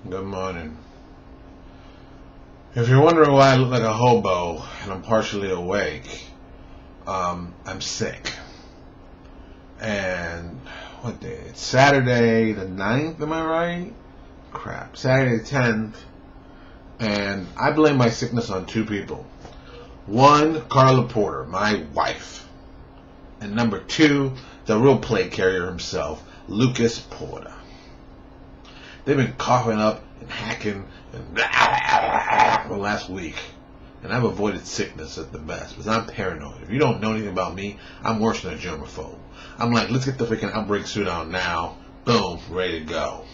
Good morning. If you're wondering why I look like a hobo and I'm partially awake, I'm sick. And what day? It's Saturday the 9th, am I right? Crap. Saturday the 10th. And I blame my sickness on two people. One, Carla Porter, my wife. And number two, the real plague carrier himself, Lucas Porter. They've been coughing up and hacking and for the last week. And I've avoided sickness at the best because I'm paranoid. If you don't know anything about me, I'm worse than a germaphobe. I'm like, let's get the freaking outbreak suit on now. Boom, ready to go.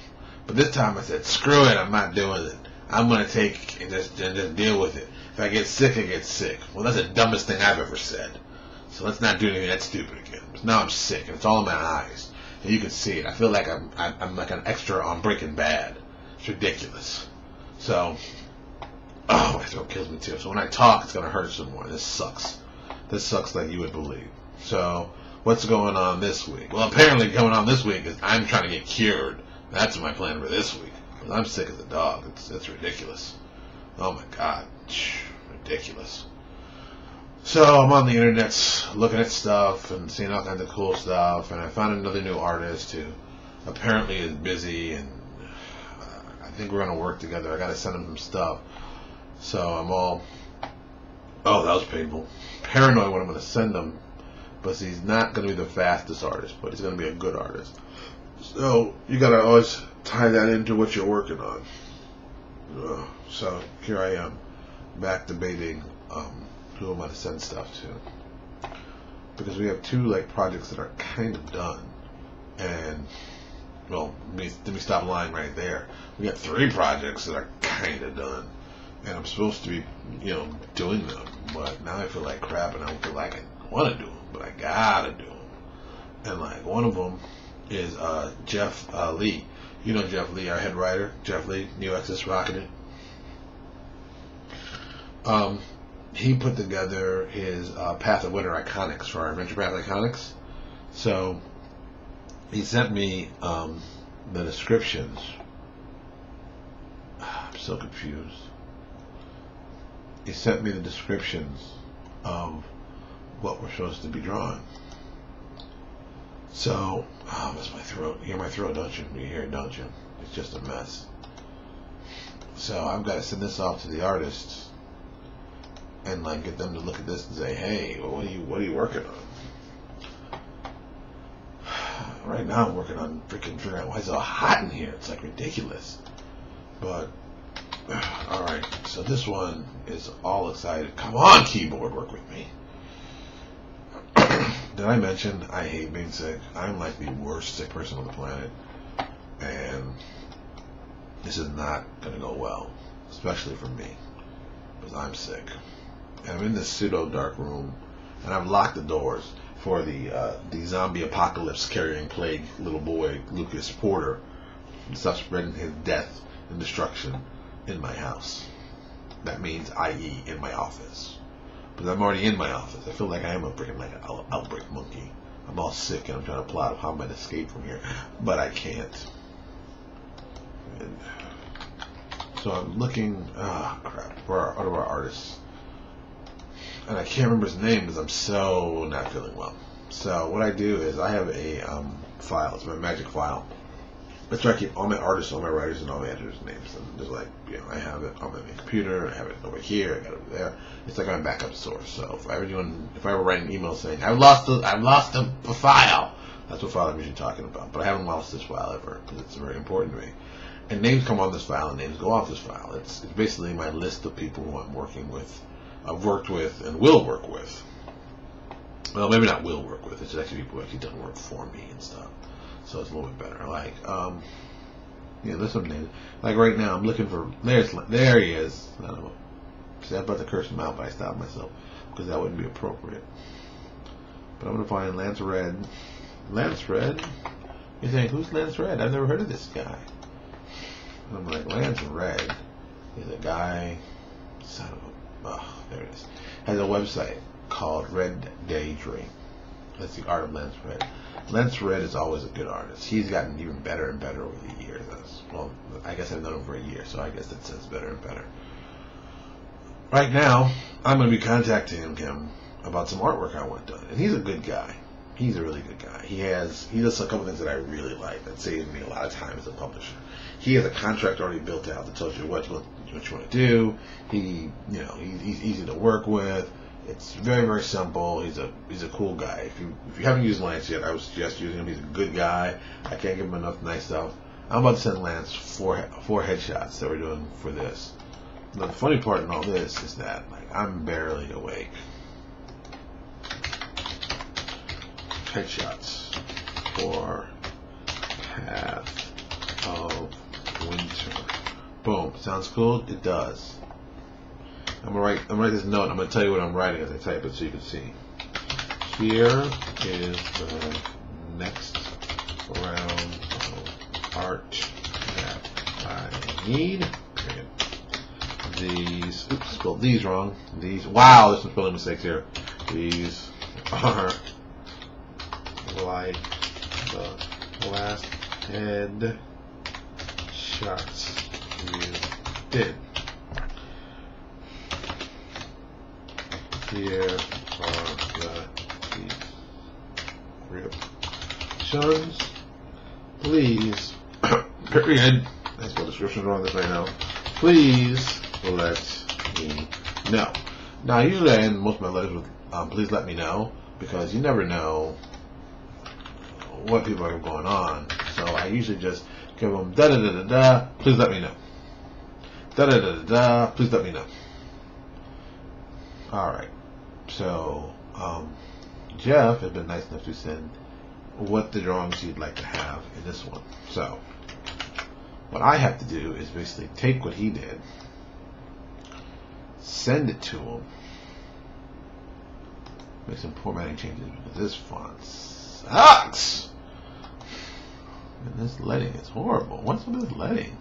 But this time I said, screw it, I'm not doing it. I'm going to take and just deal with it. If I get sick, I get sick. Well, that's the dumbest thing I've ever said. So let's not do anything that stupid again. Because now I'm sick and it's all in my eyes. And you can see it. I feel like I'm like an extra on Breaking Bad. It's ridiculous. So, my throat kills me too. So when I talk, it's going to hurt some more. This sucks. This sucks like you would believe. So, what's going on this week? Well, apparently going on this week is I'm trying to get cured. That's my plan for this week. Because I'm sick as a dog. It's ridiculous. Oh my God. Ridiculous. So I'm on the internet looking at stuff and seeing all kinds of cool stuff, and I found another new artist who apparently is busy, and I think we're going to work together. I got to send him some stuff. So I'm all, oh, that was painful. Paranoid when I'm going to send him, but he's not going to be the fastest artist, but he's going to be a good artist. So you got to always tie that into what you're working on. So here I am, back debating who I'm going to send stuff to, because we have two projects that are kind of done, and well, let me stop lying right there. We got three projects that are kind of done, and I'm supposed to be doing them, but now I feel like crap, and I don't feel like I want to do them, but I gotta do them. And one of them is Jeff Lee. You know Jeff Lee, our head writer. Jeff Lee, New Exodus Rocking It. He put together his Path of Winter Iconics for our Adventure Path Iconics. So he sent me the descriptions. I'm so confused. He sent me the descriptions of what we're supposed to be drawing. So, that's my throat. You hear my throat, don't you? You hear it, don't you? It's just a mess. So I've got to send this off to the artists and get them to look at this and say, hey, what are you working on? Right now I'm working on freaking figuring out why it's so hot in here. It's ridiculous. But alright, so this one is all excited. Come on, keyboard, work with me. Did I mention I hate being sick? I'm the worst sick person on the planet, and this is not going to go well, especially for me, because I'm sick. And I'm in this pseudo dark room, and I've locked the doors for the zombie apocalypse carrying plague little boy Lucas Porter and stuff spreading his death and destruction in my house. That means, i.e., in my office. Because I'm already in my office. I feel like I am a freaking an outbreak monkey. I'm all sick and I'm trying to plot how I'm going to escape from here, but I can't. And so I'm looking, for one of our artists. And I can't remember his name because I'm so not feeling well. So what I do is I have a file. It's my magic file. That's where I keep all my artists, all my writers, and all my editors' names. And just I have it on my computer. I have it over here. I got it over there. It's like my backup source. So if I ever write an email saying I've lost a file, that's what file I'm usually talking about. But I haven't lost this file ever because it's very important to me. And names come on this file and names go off this file. It's basically my list of people who I'm working with. I've worked with and will work with. Well, maybe not will work with. It's actually people who actually done work for me and stuff. So it's a little bit better. There's some names. Right now, I'm looking for. There he is. I don't know. See, I'm about to curse him out, but I stopped myself because that wouldn't be appropriate. But I'm gonna find Lance Red. Lance Red? You think who's Lance Red? I've never heard of this guy. And I'm like, Lance Red is a guy. There it is. Has a website called Red Daydream. That's the art of Lance Red. Lance Red is always a good artist. He's gotten even better and better over the years. I guess I've known him for a year, so I guess that sounds better and better. Right now, I'm going to be contacting him about some artwork I want done, and he's a good guy. He's a really good guy. He does a couple things that I really like that saves me a lot of time as a publisher. He has a contract already built out that tells you what you want to do. He's easy to work with. It's very, very simple. He's a cool guy. If you haven't used Lance yet, I would suggest using him. He's a good guy. I can't give him enough nice stuff. I'm about to send Lance four headshots that we're doing for this. Now, the funny part in all this is that I'm barely awake. Headshots for Path of Winter. Boom. Sounds cool? It does. I'm gonna write this note. I'm gonna tell you what I'm writing as I type it so you can see. Here is the next round of art that I need. Period. These, oops, spelled these wrong. These, wow, there's some spelling mistakes here. These are like the last head shots you did. Here are the descriptions. Please, period. I spelled descriptions wrong this right now. Please let me know. Now, usually I end most of my letters with please let me know, because you never know what people are going on. So I usually just give them da da da da da, please let me know. Da da da da da, please let me know. Alright. So, Jeff has been nice enough to send what the drawings he'd like to have in this one. So, what I have to do is basically take what he did, send it to him, make some formatting changes because this font sucks. And this leading is horrible. What's with this leading?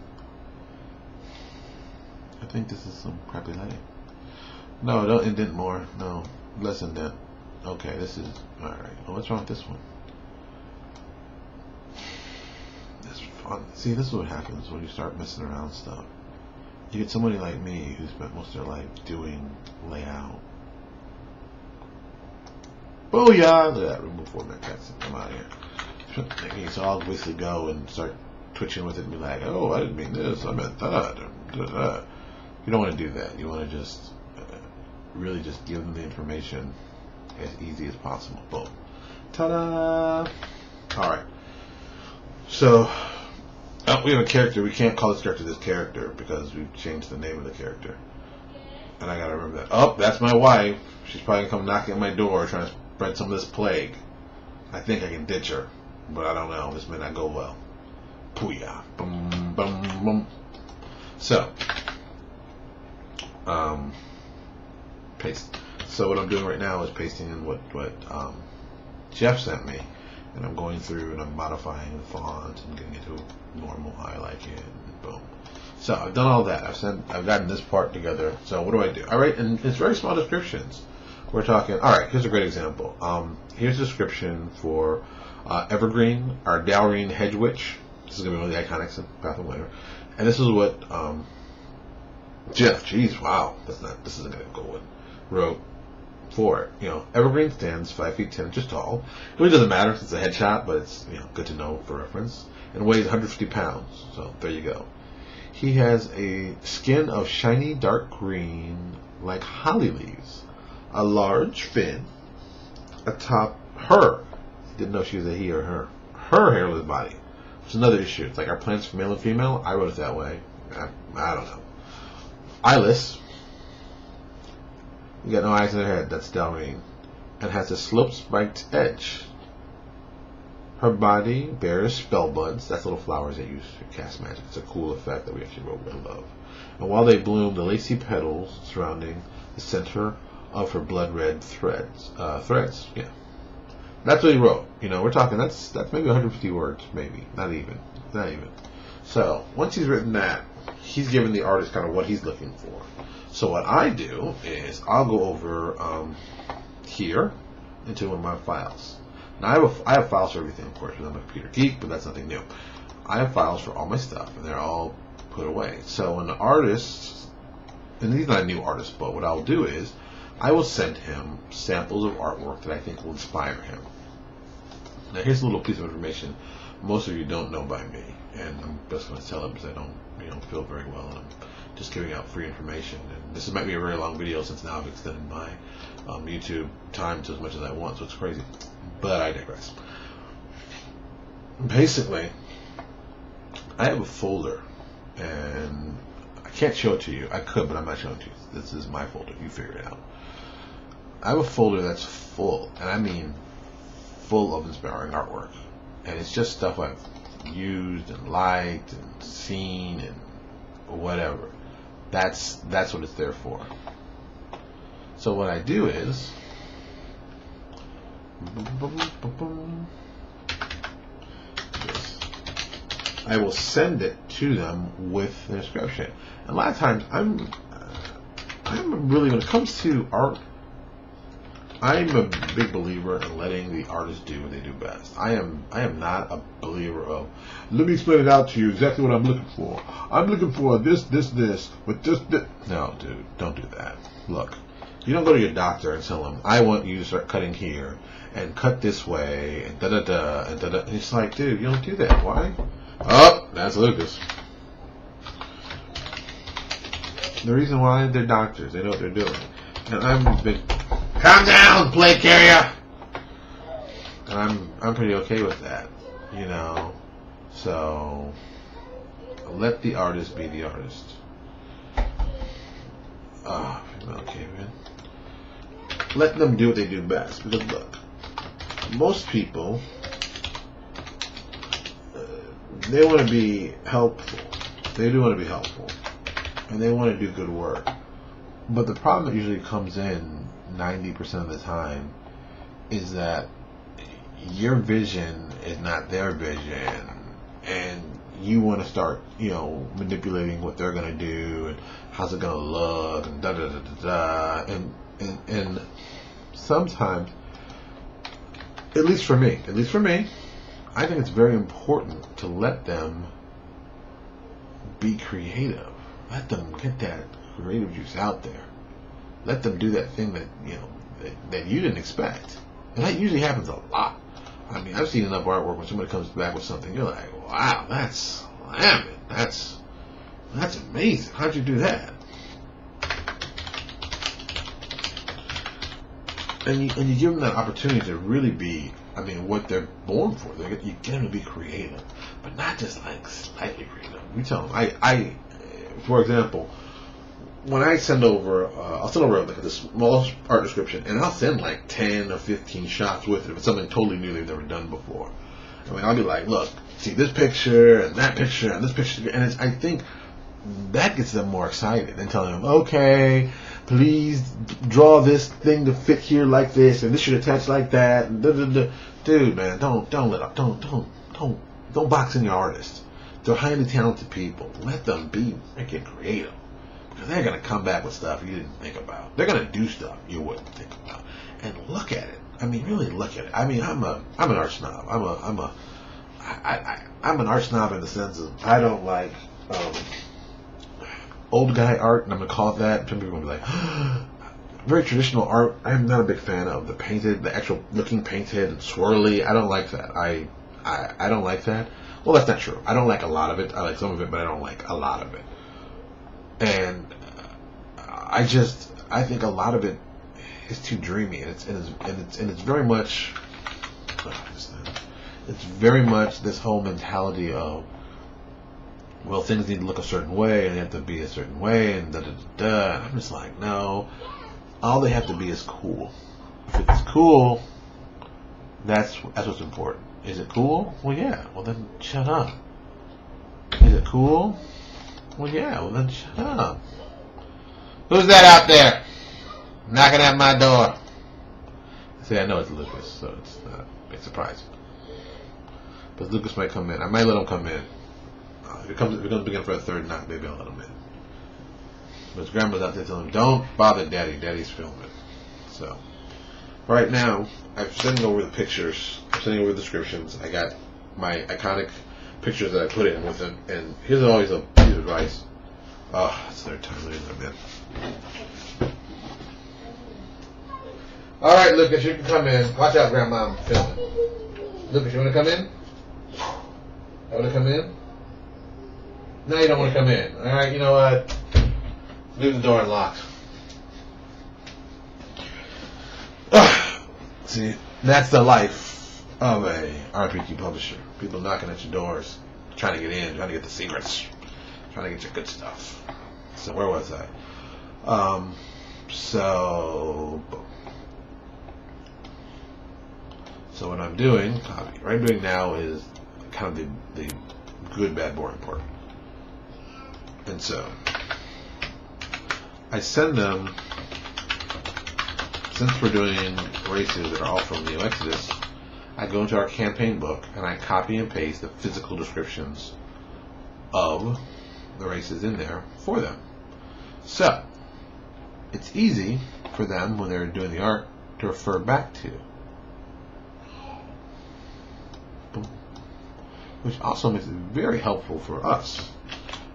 I think this is some crappy leading. No, don't indent more. No, less indent. Okay, this is alright. Well, what's wrong with this one? This font. See, this is what happens when you start messing around with stuff. You get somebody like me who spent most of their life doing layout. Booyah! Look at that. Remove format text. I'm out of here. So I'll basically go and start twitching with it and be like, oh, I didn't mean this. I meant that. You don't want to do that. You want to just really just give them the information as easy as possible. Boom. Ta-da! Alright. So, we have a character. We can't call this character because we've changed the name of the character. And I gotta remember that. Oh, that's my wife. She's probably gonna come knocking at my door trying to spread some of this plague. I think I can ditch her, but I don't know. This may not go well. Pooyah. Boom, boom, boom. So, paste. So what I'm doing right now is pasting in what Jeff sent me, and I'm going through and I'm modifying the font and getting it to normal how I like it, and boom. So I've done all that. I've gotten this part together. So what do? I write, and it's very small descriptions. We're talking. All right, here's a great example. Here's a description for Evergreen, our Dalreen Hedge Witch. This is gonna be one of the iconics in Path of Winter, and this is what Jeff. Jeez, wow, this isn't gonna go with. Wrote for it. Evergreen stands 5 feet 10 inches tall. It really doesn't matter if it's a headshot, but it's good to know for reference. And weighs 150 pounds. So there you go. He has a skin of shiny dark green, like holly leaves, a large fin atop her. Didn't know she was a he or her. Her hairless body, which is another issue. It's like our plants for male and female. I wrote it that way. I don't know. Eyeless. You got no eyes in her head. That's Dalreen. And has a sloped spiked edge. Her body bears spell buds. That's little flowers they use to cast magic. It's a cool effect that we actually wrote with love. And while they bloom, the lacy petals surrounding the center of her blood red threads. Yeah. That's what he wrote. We're talking. That's maybe 150 words. Maybe not even. So once he's written that, he's given the artist kind of what he's looking for. So what I do is I'll go over here into one of my files. Now I have files for everything, of course, because I'm a computer geek, but that's nothing new. I have files for all my stuff, and they're all put away. So when the artist, and he's not a new artist, but what I'll do is I will send him samples of artwork that I think will inspire him. Now here's a little piece of information most of you don't know by me, and I'm just going to tell it because I don't feel very well, and I'm just giving out free information. And this might be a very long video since now I've extended my YouTube time to as much as I want, so it's crazy. But I digress. Basically, I have a folder, and I can't show it to you. I could, but I'm not showing it to you. This is my folder. You figure it out. I have a folder that's full, and I mean full of inspiring artwork. And it's just stuff I've used and liked and seen and whatever. That's what it's there for. So what I do is I will send it to them with the description. And a lot of times I'm really, when it comes to art, I'm a big believer in letting the artists do what they do best. I am not a believer of, let me explain it out to you exactly what I'm looking for. I'm looking for this, with this. No, dude, don't do that. Look, you don't go to your doctor and tell him, I want you to start cutting here and cut this way and da-da-da and da-da. And it's like, dude, you don't do that. Why? Oh, that's Lucas. The reason why they're doctors, they know what they're doing. And I'm a big, calm down, plate carrier. And I'm pretty okay with that, So let the artist be the artist. Okay, man. Let them do what they do best. Because look, most people, they want to be helpful. They do want to be helpful, and they want to do good work. But the problem that usually comes in 90% of the time is that your vision is not their vision, and you want to start, manipulating what they're gonna do and how's it gonna look and da da da da da. And sometimes, at least for me, I think it's very important to let them be creative. Let them get that creative juice out there. Let them do that thing that that you didn't expect, and that usually happens a lot. I mean, I've seen enough artwork when somebody comes back with something, you're like, wow, that's amazing. How'd you do that? And you give them that opportunity to really be, what they're born for. You get them to be creative, but not just like slightly creative. You tell them, I for example, when I send over, I'll send over like a small art description, and I'll send like 10 or 15 shots with it if it's something totally new they've never done before. I'll be like, look, see this picture and that picture and this picture, and I think that gets them more excited than telling them, okay, please draw this thing to fit here like this, and this should attach like that, and da da da. Dude, man, don't box in your artists. They're highly talented people. Let them be freaking creative. They're going to come back with stuff you didn't think about. They're going to do stuff you wouldn't think about. And look at it. Really look at it. I'm an art snob. I'm an art snob in the sense of I don't like old guy art, and I'm going to call it that. Some people are going to be like, very traditional art. I'm not a big fan of the actual looking painted and swirly. I don't like that. I don't like that. Well, that's not true. I don't like a lot of it. I like some of it, but I don't like a lot of it. And I think a lot of it is too dreamy, and it's very much, it's very much this whole mentality of, well, things need to look a certain way, and they have to be a certain way, and da da da da. And I'm just like, no, all they have to be is cool. If it's cool, that's what's important. Is it cool? Well, yeah. Well, then shut up. Is it cool? Well, yeah, well then shut up. Who's that out there? Knocking at my door. See, I know it's Lucas, so it's not a big surprise. But Lucas might come in. I might let him come in. If it comes again for a third knock, maybe I'll let him in. But his grandma's out there telling him, don't bother Daddy. Daddy's filming. So, right now, I'm sending over the pictures. I'm sending over the descriptions. I got my iconic pictures that I put in with them. And here's always a piece of advice. Oh, it's their time later, man. All right, Lucas, you can come in. Watch out, Grandma, I'm filming. Lucas, you want to come in? You want to come in? No, you don't want to come in. All right, you know what? Leave the door unlocked. See, that's the life of a RPG publisher. People knocking at your doors, trying to get in, trying to get the secrets, trying to get your good stuff. So where was I? So what I'm doing, copy. What I'm doing now is kind of the good, bad, boring part. And so I send them, since we're doing races that are all from Neo Exodus, I go into our campaign book and I copy and paste the physical descriptions of the races in there for them. So it's easy for them when they're doing the art to refer back to. Which also makes it very helpful for us.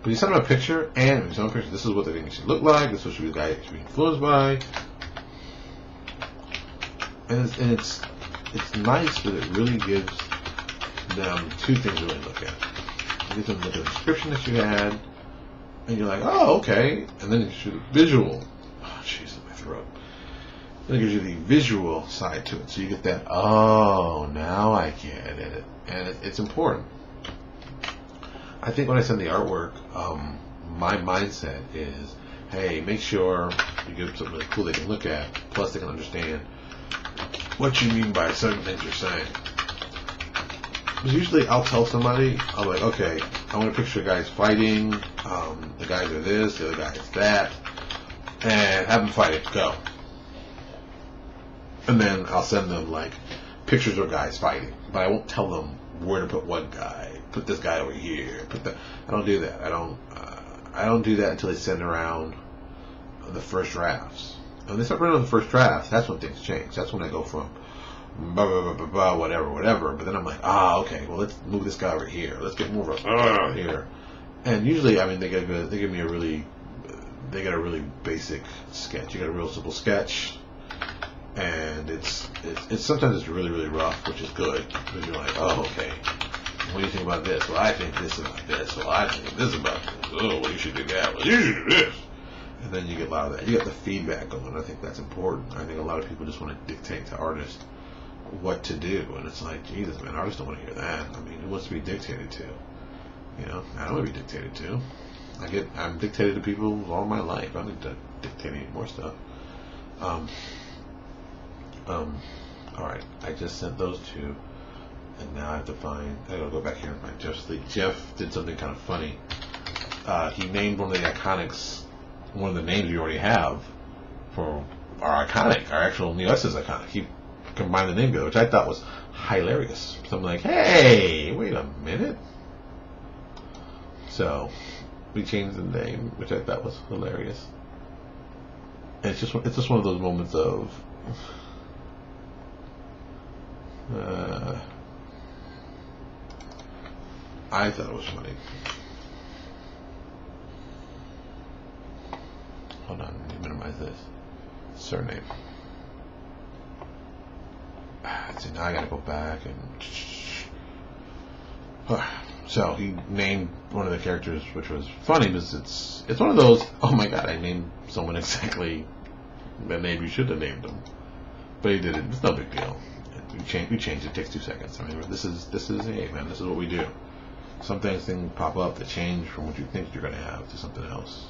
But you send them a picture, and you send them a picture, this is what they think it should look like, this is what the guy should be influenced by. And it's nice, but it really gives them two things to really look at. It gives them the description that you had, and you're like, oh, okay. And then it gives you the visual. Oh, jeez, my throat. Then it gives you the visual side to it. So you get that, oh, now I get it. And it's important. I think when I send the artwork, my mindset is, hey, make sure you give them something really cool they can look at, plus they can understand what you mean by certain things you're saying. Because usually I'll tell somebody, I'm like, okay, I want to picture guys fighting, the guys are this, the other guy is that, and have them fight it, go. And then I'll send them like pictures of guys fighting, but I won't tell them where to put one guy. Put this guy over here. I don't do that. I don't do that until they send around the first drafts. And when they start running on the first drafts, that's when things change. That's when I go from blah, blah, blah, blah, blah, whatever. But then I'm like, okay, well, let's move this guy over here. Let's get more of a here. And usually, I mean, they get me a really basic sketch. You get a real simple sketch. And it's sometimes it's really, really rough, which is good. Because you're like, oh, okay. What do you think about this? Well, I think this about this. Well, I think this about this. Oh, well, you should do that. Well, you should do this. And then you get a lot of that. You get the feedback going. I think that's important. I think a lot of people just want to dictate to artists what to do. And it's like, Jesus, man, artists don't want to hear that. I mean, who wants to be dictated to? You know, I don't want to be dictated to. I'm dictated to people all my life. I don't need to dictate any more stuff. Alright, I just sent those two. And now I have to I gotta go back here and find Jeff's leak. Jeff did something kind of funny. He named one of the iconics, one of the names we already have for our iconic, our actual Neo Exodus iconic. He combined the name together, which I thought was hilarious. So I'm like, hey, wait a minute. So we changed the name, which I thought was hilarious. And it's just one of those moments of I thought it was funny. Hold on, let me minimize this. Surname. See, now I gotta go back and. So he named one of the characters, which was funny because it's one of those. Oh my God, I named someone exactly the name you should have named them, but he did it. It's no big deal. We changed. It takes 2 seconds. I mean, this is hey man, this is what we do. Sometimes things pop up that change from what you think you're going to have to something else.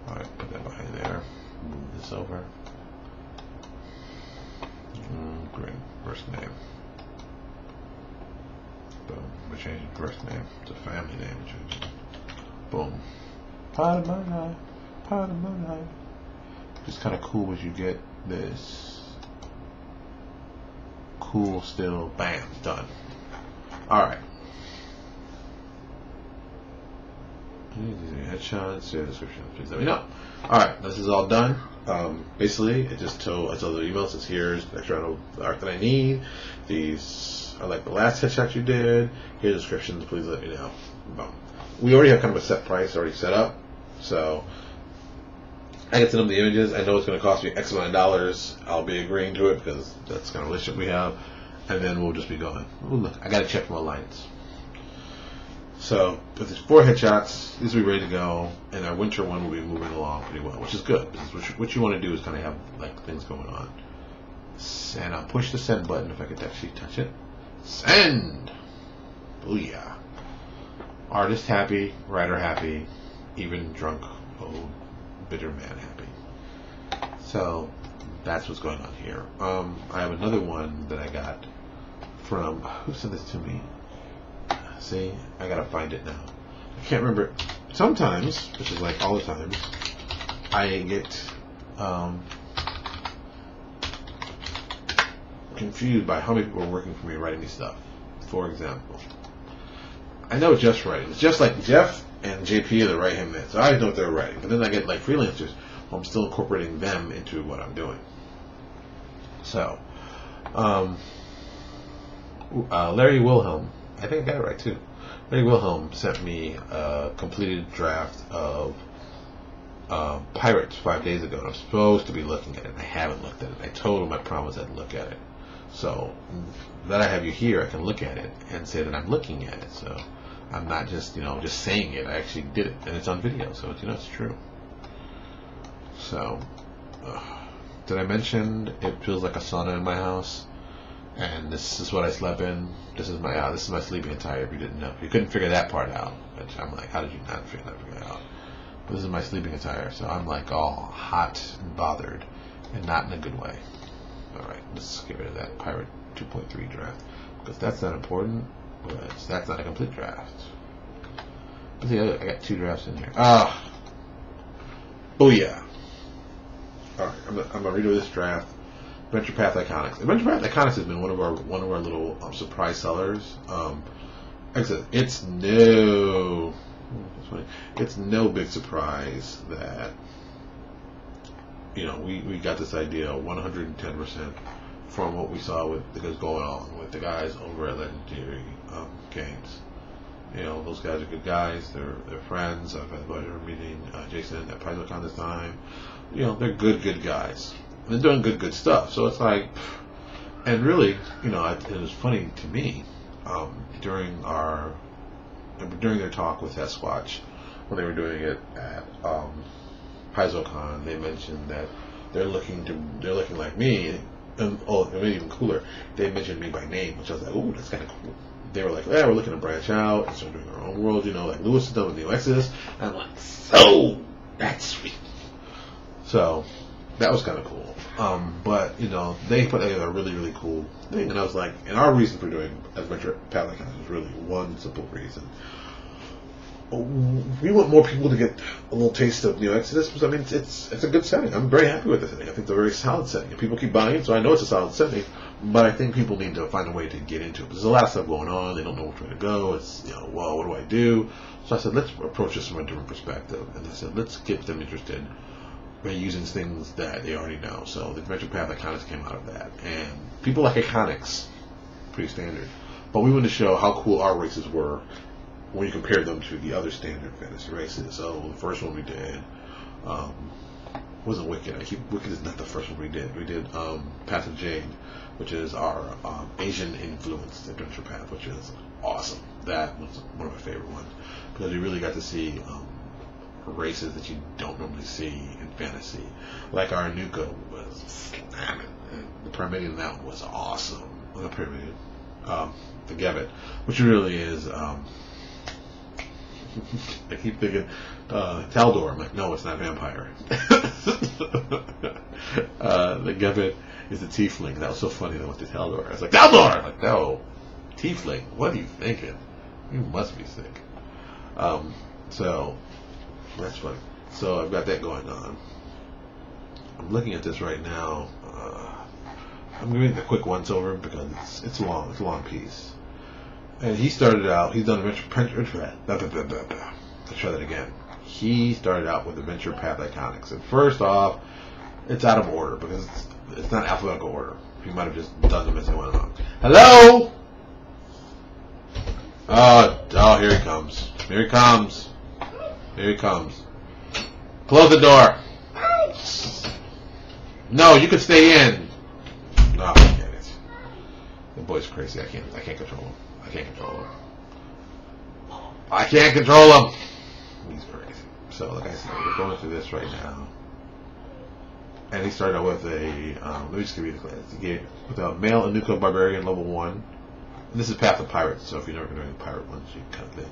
Alright, put that behind there. Move this over. Great. First name. Boom. We changed the first name to family name. Boom. Part of my life. Part of my life. It's kind of cool as you get this. Cool still. Bam. Done. Alright. I headshots, your description, please let me know. Alright, this is all done. Basically, I told the email, it says here's the extra art that I need. These are like the last headshot you did. Here's the descriptions, please let me know. Boom. We already have kind of a set price already set up, so I can send them the images. I know it's going to cost me X amount of dollars. I'll be agreeing to it because that's the kind of relationship we have, and then we'll just be going. Ooh, look, I got to check my lines. So with these 4 headshots, these will be ready to go, and our winter one will be moving along pretty well, which is good. Because what you want to do is kind of have like things going on. And I'll push the send button if I could actually touch it. Send! Booyah. Artist happy, writer happy, even drunk old bitter man happy. So that's what's going on here. I have another one that I got from, who sent this to me? See, I gotta find it now. I can't remember. Sometimes, which is like all the times, I get confused by how many people are working for me writing me stuff. For example, I know Jeff's writing. It's just like Jeff and JP are the right-hand man, so I know what they're writing. But then I get like freelancers, I'm still incorporating them into what I'm doing. So, Larry Wilhelm, I think I got it right too. Larry Wilhelm sent me a completed draft of Pirates 5 days ago, and I'm supposed to be looking at it. I haven't looked at it. I told him I promised I'd look at it. So that I have you here, I can look at it and say that I'm looking at it. So I'm not just just saying it. I actually did it, and it's on video, so it's true. So did I mention it feels like a sauna in my house? And this is what I slept in. This is my sleeping attire. If you didn't know, you couldn't figure that part out. Which I'm like, how did you not figure that out? But this is my sleeping attire, so I'm like all hot and bothered, and not in a good way. All right, let's get rid of that Pirate 2.3 draft because that's not important. But that's not a complete draft. But see, I got 2 drafts in here. Booyah! All right, I'm gonna redo this draft. Adventure Path Iconics. Adventure Path Iconics has been one of our little surprise sellers. Like I said, it's no big surprise that we got this idea 110% from what we saw with the guys going on with the guys over at Legendary Games. Those guys are good guys. They're friends. I've had the pleasure of meeting Jason at PaizoCon this time. They're good guys. They're doing good stuff. So it's like, and really, it was funny to me during their talk with Sasquatch when they were doing it at PaizoCon. They mentioned that they're looking like me, and maybe even cooler. They mentioned me by name, which I was like, ooh, that's kind of cool. They were like, yeah, we're looking to branch out and start doing our own world, like Lewis has done with Neo Exodus. And I'm like, so that's sweet. So that was kind of cool. But they put together a really cool thing, and I was like, and our reason for doing Adventure Path Iconics was really one simple reason. We want more people to get a little taste of Neo Exodus because it's a good setting. I'm very happy with the setting. I think it's a very solid setting, and people keep buying it, so I know it's a solid setting. But I think people need to find a way to get into it. There's a lot of stuff going on. They don't know which way to go. It's well, what do I do? So I said, let's approach this from a different perspective, and I said, let's get them interested by using things that they already know. So the Adventure Path Iconics came out of that, and people like Iconics, pretty standard. But we wanted to show how cool our races were when you compare them to the other standard fantasy races. So the first one we did wasn't Wicked. Wicked is not the first one we did. We did Path of Jade, which is our Asian influenced adventure path, which is awesome. That was one of my favorite ones because you really got to see races that you don't normally see in fantasy. Like our Anuka was slamming, and the Pyramidian that one was awesome. Well, the Pyramidian, the Gebbet, which really is. I keep thinking Taldor. I'm like, no, it's not vampire. The Gebbet is a tiefling. That was so funny. They went to Taldor. I was like, Taldor! I'm like, no, tiefling. What are you thinking? You must be sick. So that's funny. So I've got that going on. I'm looking at this right now. I'm giving it a quick once over because it's long. It's a long piece. And he started out. He's done Adventure. Let's try that again. he started out with Adventure Path Iconics. And first off, it's out of order because it's not alphabetical order. He might have just done them as they went along. Hello? Oh, here he comes. Here he comes. Here he comes. Close the door. No, you can stay in. Oh, forget it. The boy's crazy. I can't control him. I can't control him. He's crazy. So, like I said, we're going through this right now. And he started out with a, let me just give you the class. He gave with a male Anuka Barbarian level 1. And this is Path of Pirates, so if you've never been doing pirate ones, you can kind of think.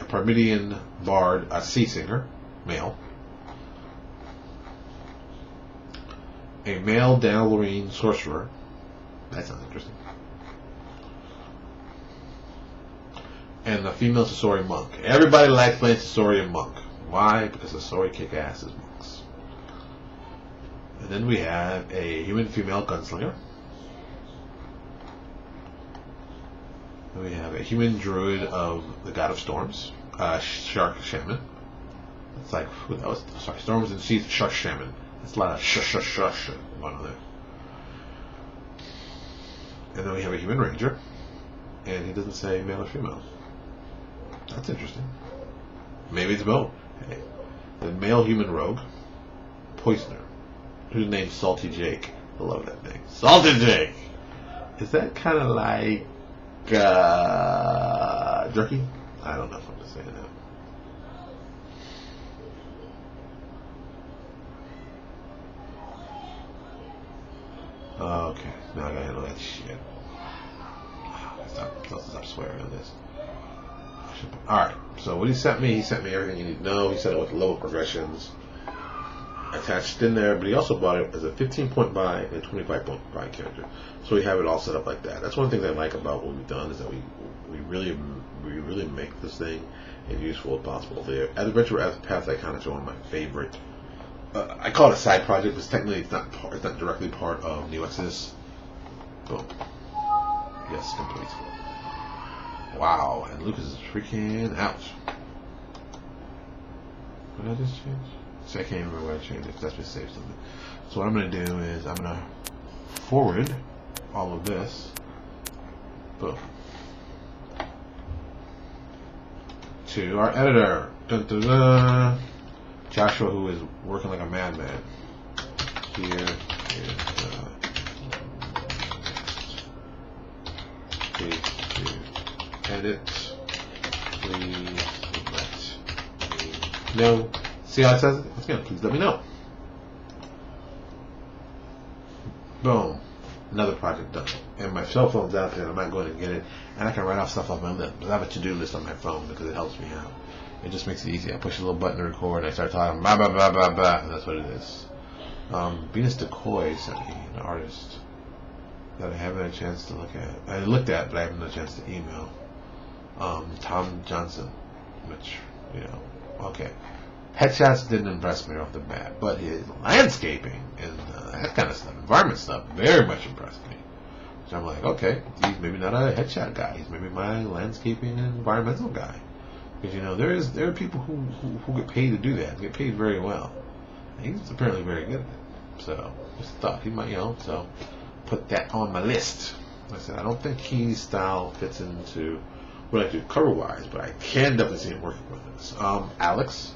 A Parmenian Bard, a Sea Singer, male. A male Danilorine Sorcerer. That sounds interesting. And a female Sasori Monk. Everybody likes playing Sasori and Monk. Why? Because Sasori kick ass as monks. And then we have a human female gunslinger. And we have a human druid of the God of Storms, Shark Shaman. It's like, Storms and Seas, Shark Shaman. It's a lot of shush going on there. And then we have a human ranger, and he doesn't say male or female. That's interesting. Maybe it's both. Hey. The male human rogue, Poisoner, whose name's Salty Jake. I love that name. Salty Jake! Is that kind of like jerky? I don't know if I'm going to say that. Okay, now I gotta handle that shit. Stop swearing on this. Alright, so what he sent me everything you need to know. He sent it with low progressions attached in there, but he also bought it as a 15-point buy and a 25-point buy character. So we have it all set up like that. That's one of the things I like about what we've done, is that we really make this thing as useful as possible. The Adventure Path Iconics are one of my favorite. I call it a side project, because technically it's not directly part of New Exodus. Boom. Yes, complete. Wow, and Lucas is freaking out. What did I just change? See, I can't remember what I changed it, because that's just saved something. So what I'm going to do is I'm going to forward all of this. Boom. To our editor. Dun, dun, dun. Joshua, who is working like a madman. Here is page to edit. Please let me know. See how it says it? Let's go. Please let me know. Boom. Another project done. And my cell phone's out there, and I'm not going to get it. And I can write off stuff off my list. I have a to-do list on my phone because it helps me out. It just makes it easy. I push a little button to record, and I start talking, blah, blah, blah, blah, blah, and that's what it is. Venus Decoy sent me an artist that I haven't had a chance to look at. I looked at, but I haven't had a chance to email. Tom Johnson, which, okay. Headshots didn't impress me off the bat, but his landscaping and that kind of stuff, environment stuff, very much impressed me. So I'm like, okay, he's maybe not a headshot guy. He's maybe my landscaping and environmental guy. Because there are people who get paid to do that, get paid very well. And he's apparently very good at it. So just thought he might, so put that on my list. Like I said, I don't think his style fits into what I do cover wise, but I can definitely see him working with this. Alex.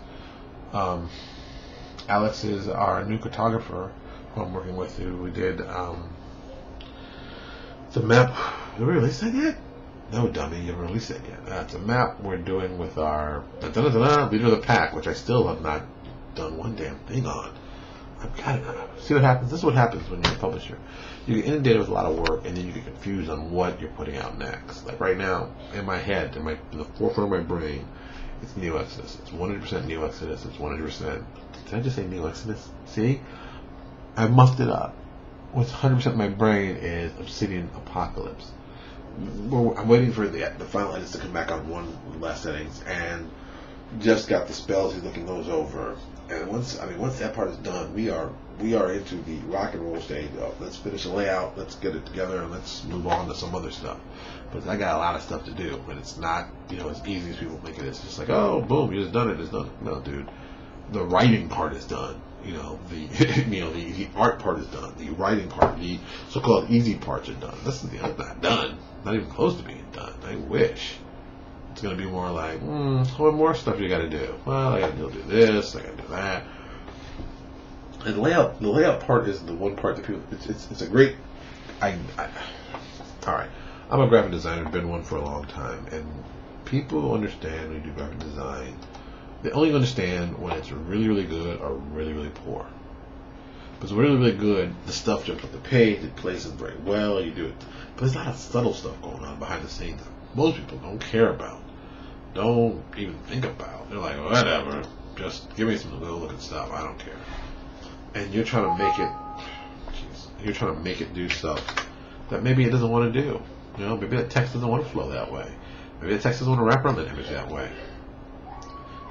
Alex is our new cartographer who I'm working with, who we did the map. Did we release that yet? No, dummy, you haven't released it yet. It's a map we're doing with our Leader of the Pack, which I still have not done one damn thing on. I've got to see what happens. This is what happens when you're a publisher. You get inundated with a lot of work, and then you get confused on what you're putting out next. Like right now, in my head, in the forefront of my brain, it's New Exodus. It's 100% New Exodus. It's 100%. Did I just say New Exodus? See? I muffed it up. What's 100% of my brain is Obsidian Apocalypse. I'm waiting for the final edits to come back on one last settings, and just got the spells. He's looking those over, and once that part is done, we are we are into the rock and roll stage of let's finish the layout, let's get it together, and let's move on to some other stuff. But I got a lot of stuff to do, and it's not as easy as people make it. It's just like, oh, boom, you just done it. It's done. No, dude, the writing part is done. The the art part is done. The writing part, the so-called easy parts are done. This is not done. Not even close to being done. I wish. It's going to be more like, what more stuff you got to do? Well, I got to do this, I got to do that. And the layout part is the one part that people, it's a great, all right, I'm a graphic designer, been one for a long time, and people understand when you do graphic design, they only understand when it's really, really good or really, really poor. If it's really, really good, the stuff jumps off the page, it plays it very well, you do it, but there's a lot of subtle stuff going on behind the scenes that most people don't care about, don't even think about. They're like, whatever, just give me some good looking stuff, I don't care. And you're trying to make it do stuff that maybe it doesn't want to do. Maybe that text doesn't want to flow that way. Maybe the text doesn't want to wrap around that image that way.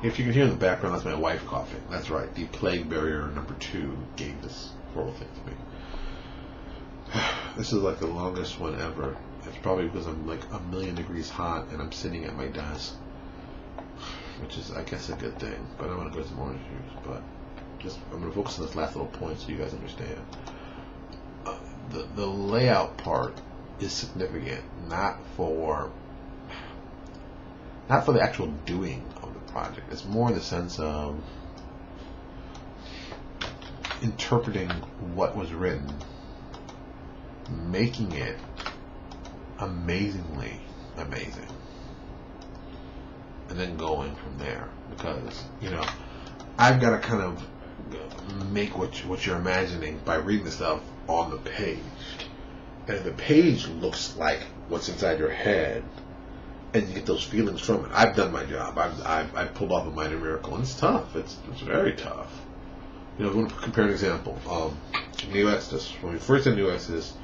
If you can hear in the background, that's my wife coughing. That's right, the plague barrier number 2 gave this horrible thing to me. This is like the longest one ever. It's probably because I'm like 1,000,000 degrees hot and I'm sitting at my desk, which is, I guess, a good thing. But I don't want to go to some orange juice. But I'm going to focus on this last little point so you guys understand. The layout part is significant, not for the actual doing of the project. It's more in the sense of interpreting what was written, making it amazingly amazing, and then going from there. Because I've got to kind of make what you're imagining by reading the stuff on the page, and the page looks like what's inside your head, and you get those feelings from it. I've done my job. I've pulled off a minor miracle, and it's tough. It's very tough. I want to compare an example. New Exodus. When we first did New Exodus,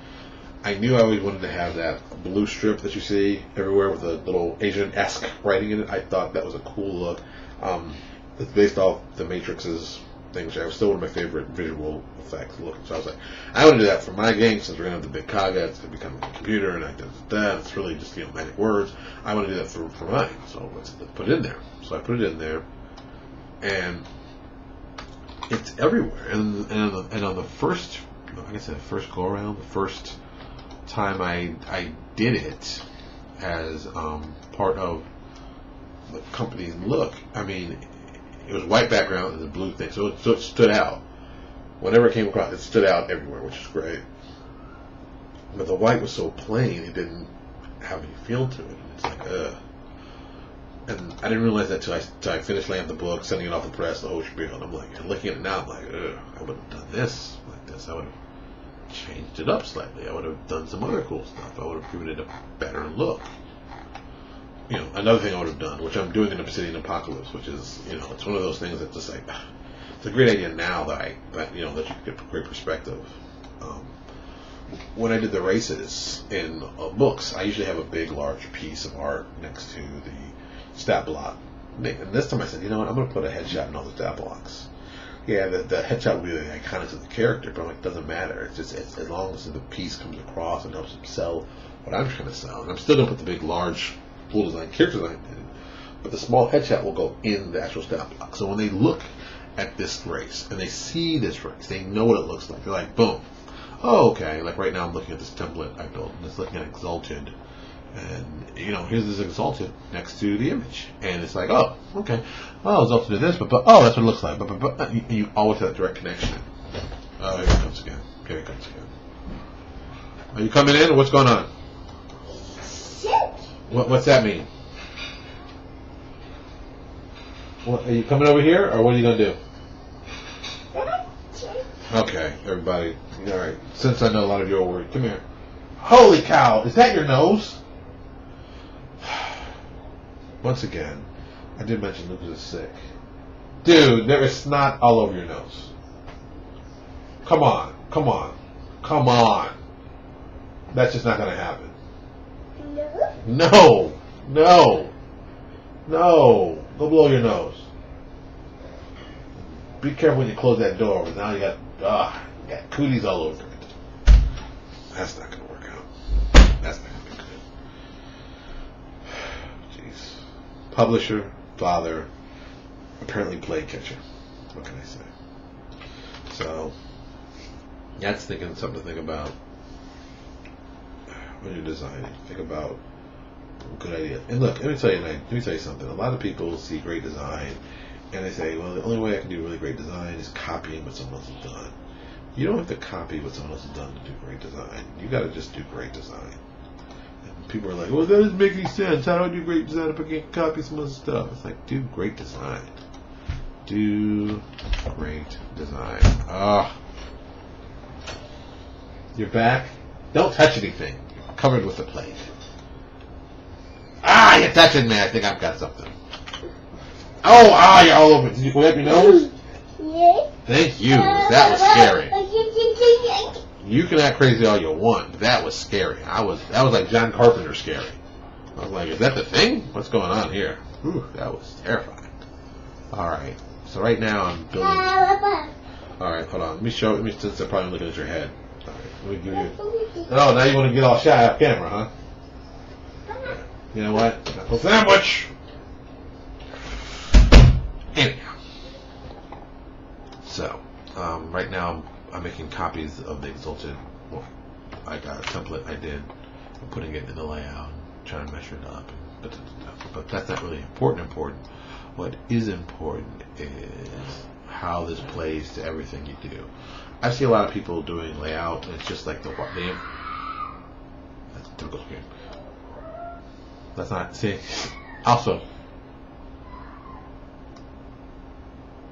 I knew I always wanted to have that blue strip that you see everywhere with a little Asian-esque writing in it. I thought that was a cool look. It's based off the Matrix's thing, which was still one of my favorite visual effects looking. So I was like, I want to do that for my game, since we're going to have the big Kaga, it's going to become a computer, and I did that. It's really just magic words. I want to do that for mine. So let's put it in there. So I put it in there, and it's everywhere. And on the first, I guess the first go around, the first time I did it as part of the company's look, I mean, it was white background and the blue thing, so it stood out. Whenever it came across, it stood out everywhere, which is great. But the white was so plain, it didn't have any feel to it. It's like, ugh. And I didn't realize that till I finished laying the book, sending it off the press, the whole spiel. And I'm like, looking at it now, I'm like, ugh, I would have done this like this. I would have changed it up slightly. I would have done some other cool stuff. I would have given it a better look. Another thing I would have done, which I'm doing in Obsidian Apocalypse, which is, it's one of those things that's just like, it's a great idea now that you get great perspective. When I did the races in books, I usually have a big, large piece of art next to the stat block. And this time I said, you know what, I'm going to put a headshot in all the stat blocks. Yeah, the headshot will be the iconics of the character, but I'm like, it doesn't matter. It's just as long as the piece comes across and helps them sell what I'm trying to sell. And I'm still going to put the big, large, full design character design in, but the small headshot will go in the actual stat block. So when they look at this race and they see this race, they know what it looks like. They're like, boom. Oh, okay. Like right now, I'm looking at this template I built, and it's looking at Exalted, and here's this Exalted next to the image, and it's like, oh, okay. Oh, Exalted did this, but oh, that's what it looks like. But you always have that direct connection. Oh, here it comes again. Here it comes again. Are you coming in? Or what's going on? What's that mean? What, are you coming over here, or what are you gonna do? Okay, everybody. All right. Since I know a lot of you are worried, come here. Holy cow! Is that your nose? Once again, I did mention Lucas is sick. Dude, there is snot all over your nose. Come on, come on, come on. That's just not gonna happen. No, no, no. Go blow your nose. Be careful when you close that door, because now you got got cooties all over it. That's not going to work out. That's not going to be good. Jeez. Publisher, father, apparently played catcher. What can I say? So, that's something to think about when you're designing. Think about good ideas. And look, let me tell you something. A lot of people see great design and they say, well, the only way I can do really great design is copying what someone else has done. You don't have to copy what someone else has done to do great design. You got to just do great design. And people are like, well, that doesn't make any sense. How do I do great design if I can't copy some other stuff? It's like, do great design. Do great design. You're back. Don't touch anything. You're covered with a plate. You're touching me. I think I've got something. You're all over. Did you wipe your nose? Yeah. Thank you. That was scary. You can act crazy all you want, but that was scary. That was like John Carpenter scary. I was like, is that the thing? What's going on here? Whew, that was terrifying. All right. So right now I'm building. All right, hold on. Let me since I'm probably looking at your head. All right, let me give you. Oh, now you want to get all shy off camera, huh? You know what? Knuckle sandwich. Anyhow. So, right now I'm making copies of the Exalted. Well, I got a template I did. I'm putting it in the layout, trying to measure it up. But that's not really important. What is important is how this plays to everything you do. I see a lot of people doing layout, and it's just like that's a typical screen. That's not, see, also,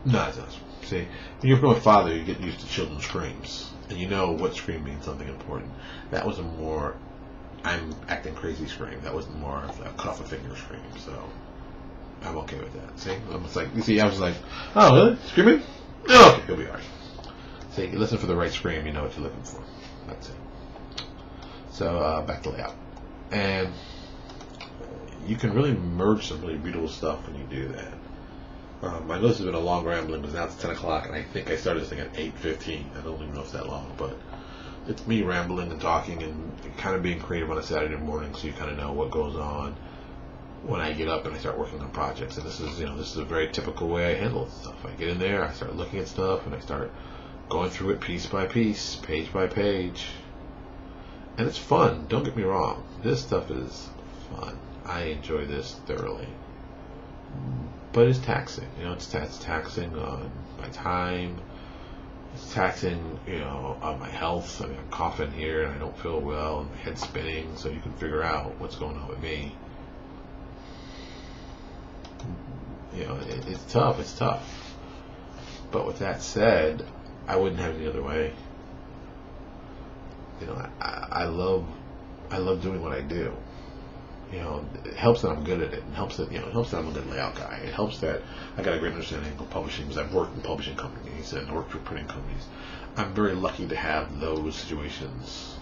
no, it's not. See, when you're with father, you get used to children's screams, and you know what scream means something important. That was a more, I'm acting crazy scream. That was more of a cut off a finger scream, so I'm okay with that. See, I was like, you see, I was like, oh, really? Screaming? Oh, okay, you'll be alright. See, you listen for the right scream, you know what you're looking for. That's it. So, back to layout. And you can really merge some really beautiful stuff when you do that. I know this has been a long rambling because now it's 10 o'clock and I think I started this thing at 8:15. I don't even know if it's that long, but it's me rambling and talking and kind of being creative on a Saturday morning, so you kind of know what goes on when I get up and I start working on projects. And this is a very typical way I handle stuff. I get in there, I start looking at stuff, and I start going through it piece by piece, page by page. And it's fun, don't get me wrong. This stuff is fun. I enjoy this thoroughly. But it's taxing. It's taxing on my time. It's taxing, on my health. I mean, I'm coughing here and I don't feel well and my head's spinning, so you can figure out what's going on with me. It's tough. It's tough. But with that said, I wouldn't have it any other way. I love doing what I do. It helps that I'm good at it. It helps that I'm a good layout guy. It helps that I got a great understanding of publishing because I've worked in publishing companies and worked for printing companies. I'm very lucky to have those situations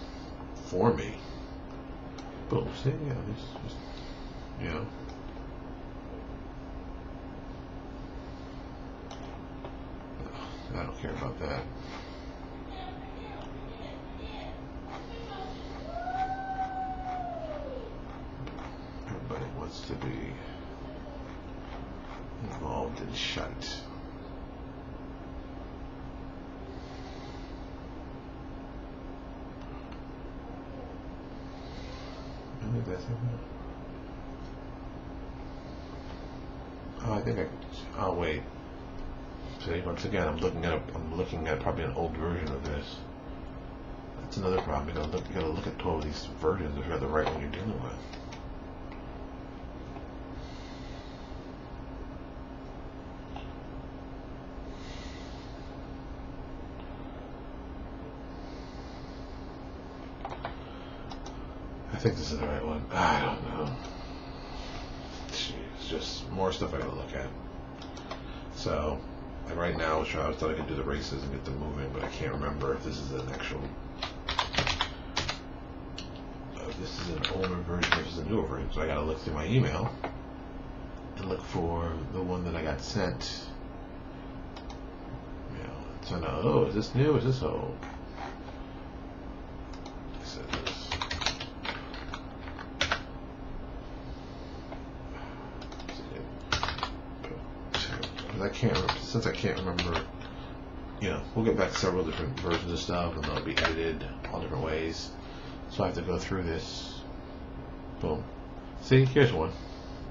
for me. Boom. See, I don't care about that. Everybody wants to be involved in shite. Oh, wait. See, once again, I'm looking at probably an old version of this. That's another problem. You gotta look at 12 of these versions if you're the right one you're dealing with. I think this is the right one. I don't know. It's just more stuff I gotta look at. So, like right now, I thought I could do the races and get them moving, but I can't remember if this is an actual. This is an older version, or this is a newer version. So I gotta look through my email and look for the one that I got sent. So now, oh, is this new? Is this old? This is. I can't, since I can't remember, we'll get back several different versions of stuff, and they'll be edited all different ways. So I have to go through this. Boom. See, here's one.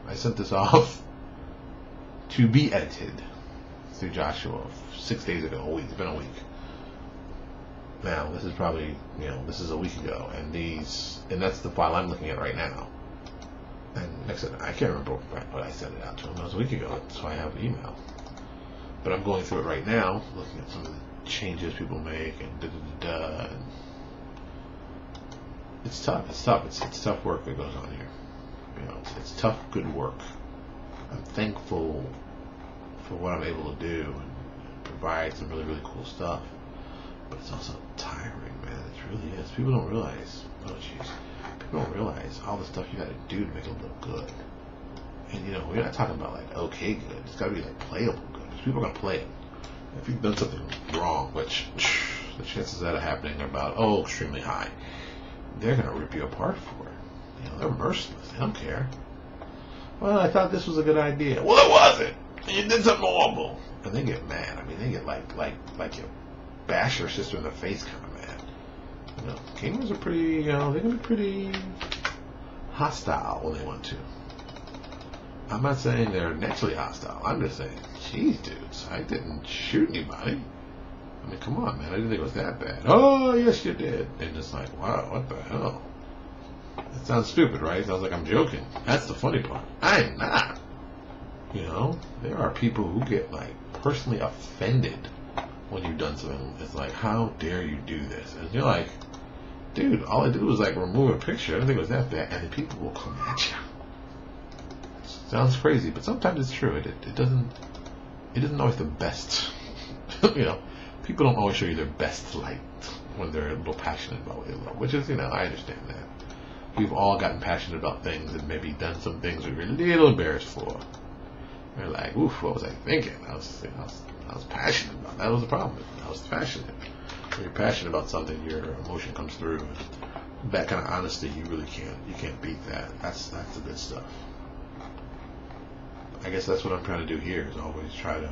I sent this off to be edited through Joshua 6 days ago. A week. It's been a week. Now this is probably, this is a week ago, and that's the file I'm looking at right now. And like I said, I can't remember what I sent it out to him. That was a week ago, so I have an email. But I'm going through it right now, looking at some of the changes people make, and da-da-da-da. And it's tough. It's tough. It's tough work that goes on here. It's tough, good work. I'm thankful for what I'm able to do and provide some really, really cool stuff. But it's also tiring, man. It really is. People don't realize. Oh, jeez. People don't realize all the stuff you got to do to make it look good. And we're not talking about like okay good. It's got to be like playable good. Because people are gonna play it. If you've done something wrong, which the chances of that happening are about extremely high, they're gonna rip you apart for it. They're merciless. They don't care. Well, I thought this was a good idea. Well, it wasn't. And you did something horrible. And they get mad. I mean, they get like you bash your sister in the face kind of mad. Gamers are pretty, they can be pretty hostile when they want to. I'm not saying they're naturally hostile. I'm just saying, geez, dudes, I didn't shoot anybody. I mean, come on, man. I didn't think it was that bad. Oh, yes, you did. And it's like, wow, what the hell? That sounds stupid, right? It sounds like I'm joking. That's the funny part. I'm not. There are people who get, personally offended when you've done something. It's like, how dare you do this? And you're like, dude, all I did was, remove a picture. I didn't think it was that bad. And then people will come at you. Sounds crazy, but sometimes it's true. It isn't always the best. People don't always show you their best light when they're a little passionate about what they love, which is, I understand that. We've all gotten passionate about things and maybe done some things we're a little embarrassed for. We're like, oof, what was I thinking? I was passionate about it. That was the problem. I was passionate. When you're passionate about something, your emotion comes through. And that kind of honesty, you can't beat that. That's the good stuff. I guess that's what I'm trying to do here, is always try to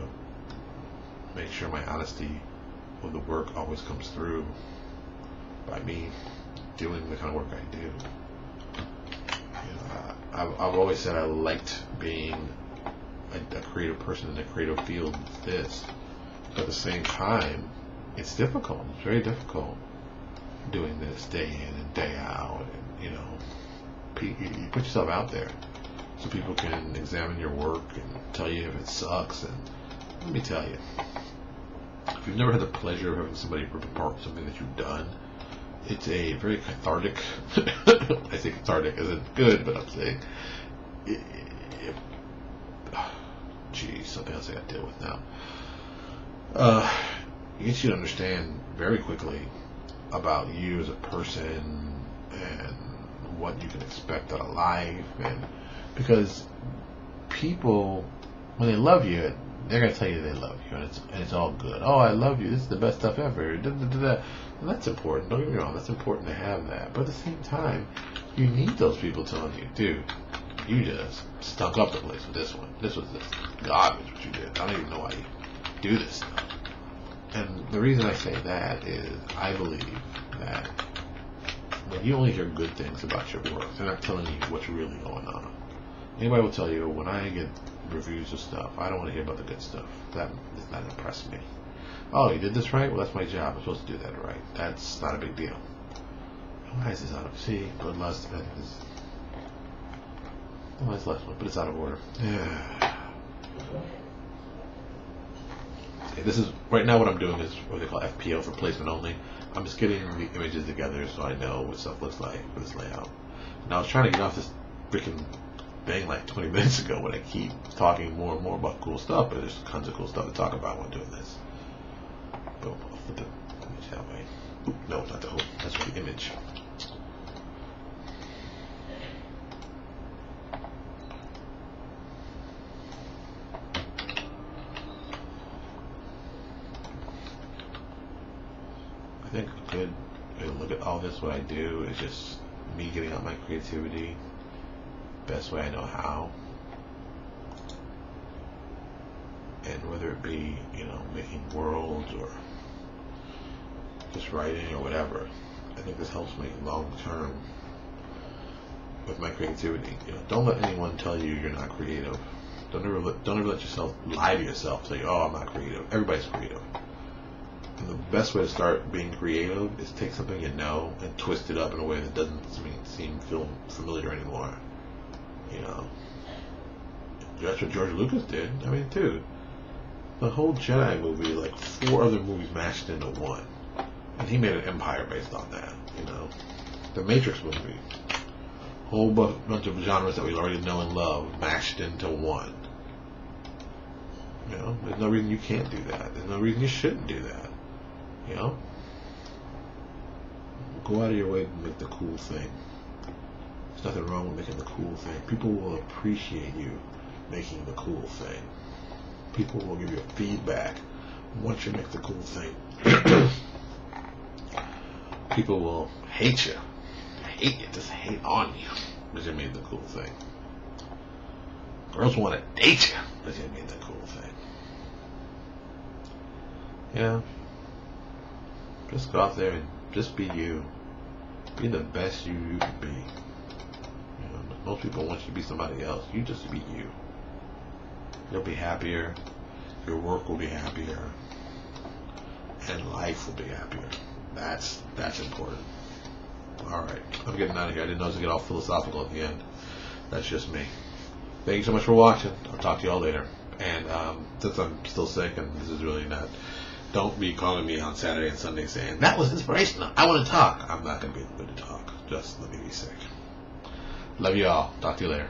make sure my honesty with the work always comes through by me doing the kind of work I do. I've always said I liked being a creative person in a creative field like this, but at the same time, it's difficult. It's very difficult doing this day in and day out, and you put yourself out there so people can examine your work and tell you if it sucks. And let me tell you, if you've never had the pleasure of having somebody rip apart something that you've done, it's a very cathartic. I say cathartic isn't good, but I'm saying, something else I got to deal with now. It gets you to understand very quickly about you as a person and what you can expect out of life, and because people, when they love you, they're gonna tell you they love you, and it's all good. Oh, I love you. This is the best stuff ever. And that's important. Don't get me wrong. That's important to have that. But at the same time, you need those people telling you, dude, you just stunk up the place with this one. This was this garbage what you did. I don't even know why you do this stuff. And the reason I say that is I believe that when you only hear good things about your work, they're not telling you what's really going on. Anybody will tell you, when I get reviews of stuff, I don't want to hear about the good stuff. That does not impress me. Oh, you did this right? Well, that's my job. I'm supposed to do that right. That's not a big deal. Why is this out of... See, bloodlust, that is... Oh, it's last one, but it's out of order. Yeah. Okay, this is... Right now what I'm doing is what they call FPO, for placement only. I'm just getting the images together so I know what stuff looks like for this layout. Now, I was trying to get off this freaking thing like 20 minutes ago when I keep talking more and more about cool stuff, but there's tons of cool stuff to talk about when doing this. Boom, I'll flip the image that way. Oop, no, not the whole, that's the image. think a good way to look at all this, what I do, is just me getting out my creativity best way I know how. And whether it be, making worlds or just writing or whatever, I think this helps me long term with my creativity. Don't let anyone tell you you're not creative. Don't ever let yourself lie to yourself. Say, oh, I'm not creative. Everybody's creative. And the best way to start being creative is take something you know and twist it up in a way that doesn't feel familiar anymore. That's what George Lucas did. I mean, dude, the whole Jedi movie, like 4 other movies mashed into one. And he made an empire based on that, The Matrix movie. Whole bunch of genres that we already know and love mashed into one. There's no reason you can't do that. There's no reason you shouldn't do that. Go out of your way to make the cool thing. There's nothing wrong with making the cool thing. People will appreciate you making the cool thing. People will give you feedback once you make the cool thing. People will hate you. Just hate on you because you made the cool thing. Girls want to date you because you made the cool thing. Just go out there and just be you. Be the best you can be. Most people want you to be somebody else. You just be you. You'll be happier. Your work will be happier. And life will be happier. That's important. Alright, I'm getting out of here. I didn't know I was going to get all philosophical at the end. That's just me. Thank you so much for watching. I'll talk to you all later. And since I'm still sick and this is really not, don't be calling me on Saturday and Sunday saying, that was inspirational, I want to talk. I'm not going to be able to talk. Just let me be sick. Love you all. Talk to you later.